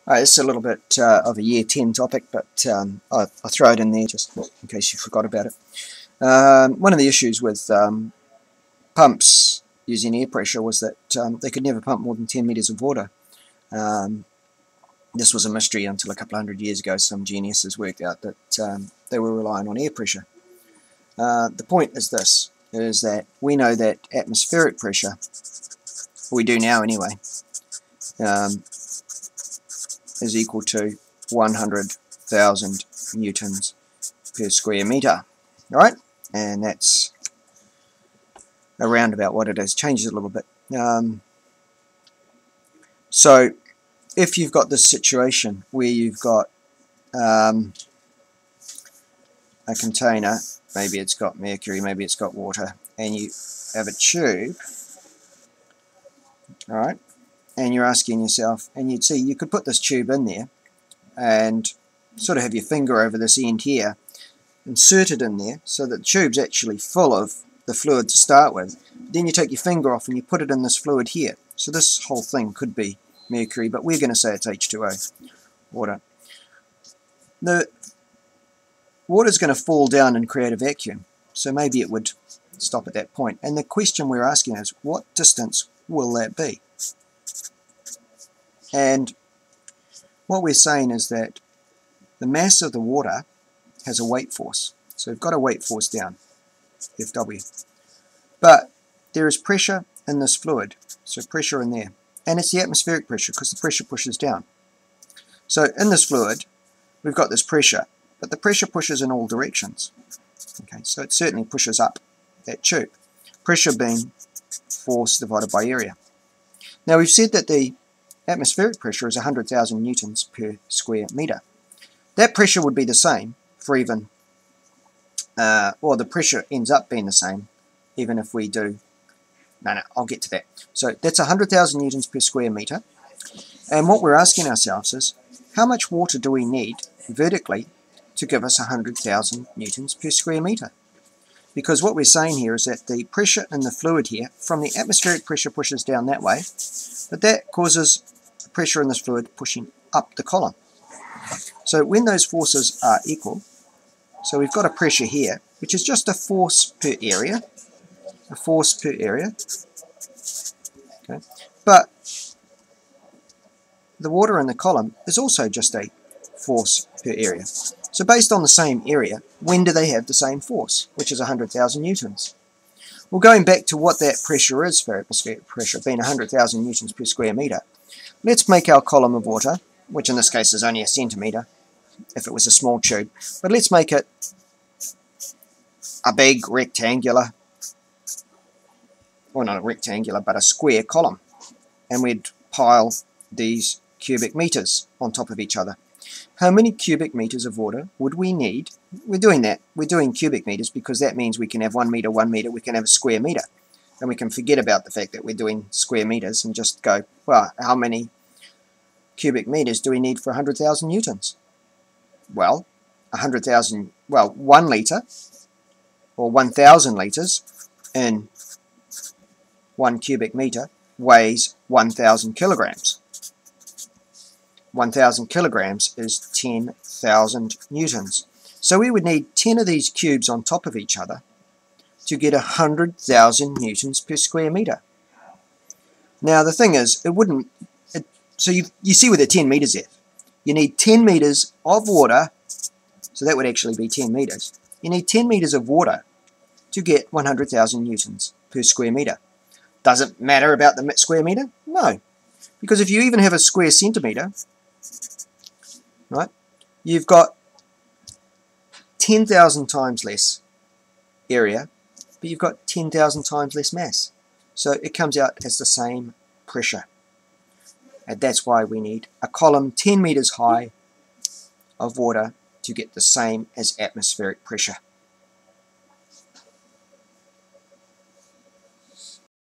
It's a little bit of a Year 10 topic, but I'll throw it in there just in case you forgot about it. One of the issues with pumps using air pressure was that they could never pump more than 10 metres of water. This was a mystery until a couple of hundred years ago. Some geniuses worked out that they were relying on air pressure. The point is this, is that we know that atmospheric pressure, we do now anyway, is equal to 100,000 newtons per square metre, right? And that's around about what it is. Changes a little bit. So if you've got this situation where you've got a container, maybe it's got mercury, maybe it's got water, and you have a tube, all right, and you're asking yourself, and you'd see you could put this tube in there and sort of have your finger over this end here, insert it in there so that the tube's actually full of the fluid to start with. Then you take your finger off and you put it in this fluid here. So this whole thing could be mercury, but we're going to say it's H2O, water. The water's going to fall down and create a vacuum, so maybe it would stop at that point. And the question we're asking is, what distance will that be? And what we're saying is that the mass of the water has a weight force. So we've got a weight force down, Fw. But there is pressure in this fluid, so pressure in there. And it's the atmospheric pressure because the pressure pushes down. So in this fluid, we've got this pressure, but the pressure pushes in all directions. Okay, so it certainly pushes up that tube. Pressure being force divided by area. Now we've said that the atmospheric pressure is 100,000 newtons per square metre. That pressure would be the same for even, well, the pressure ends up being the same even if we do, no, I'll get to that. So that's 100,000 newtons per square metre. And what we're asking ourselves is, how much water do we need vertically to give us 100,000 newtons per square metre? Because what we're saying here is that the pressure in the fluid here, from the atmospheric pressure pushes down that way, but that causes pressure in this fluid pushing up the column. So when those forces are equal, so we've got a pressure here, which is just a force per area, okay, but the water in the column is also just a force per area. So based on the same area, when do they have the same force, which is 100,000 newtons? Well, going back to what that pressure is for atmospheric pressure, being 100,000 newtons per square metre, let's make our column of water, which in this case is only a centimetre, if it was a small tube, but let's make it a big rectangular, well, not a rectangular, but a square column, and we'd pile these cubic metres on top of each other. How many cubic metres of water would we need? We're doing that. We're doing cubic metres because that means we can have 1 metre, 1 metre, we can have a square metre. And we can forget about the fact that we're doing square metres and just go, well, how many cubic metres do we need for 100,000 newtons? Well, 100,000, well, 1 litre or 1,000 litres in 1 cubic metre weighs 1,000 kilograms. 1,000 kilograms is 10,000 newtons. So we would need 10 of these cubes on top of each other to get 100,000 newtons per square metre. Now the thing is, it wouldn't, so you see where the 10 metres is. You need 10 metres of water, so that would actually be 10 metres. You need 10 metres of water to get 100,000 newtons per square metre. Does it matter about the square metre? No. Because if you even have a square centimetre, right, you've got 10,000 times less area, but you've got 10,000 times less mass. So it comes out as the same pressure. And that's why we need a column 10 metres high of water to get the same as atmospheric pressure.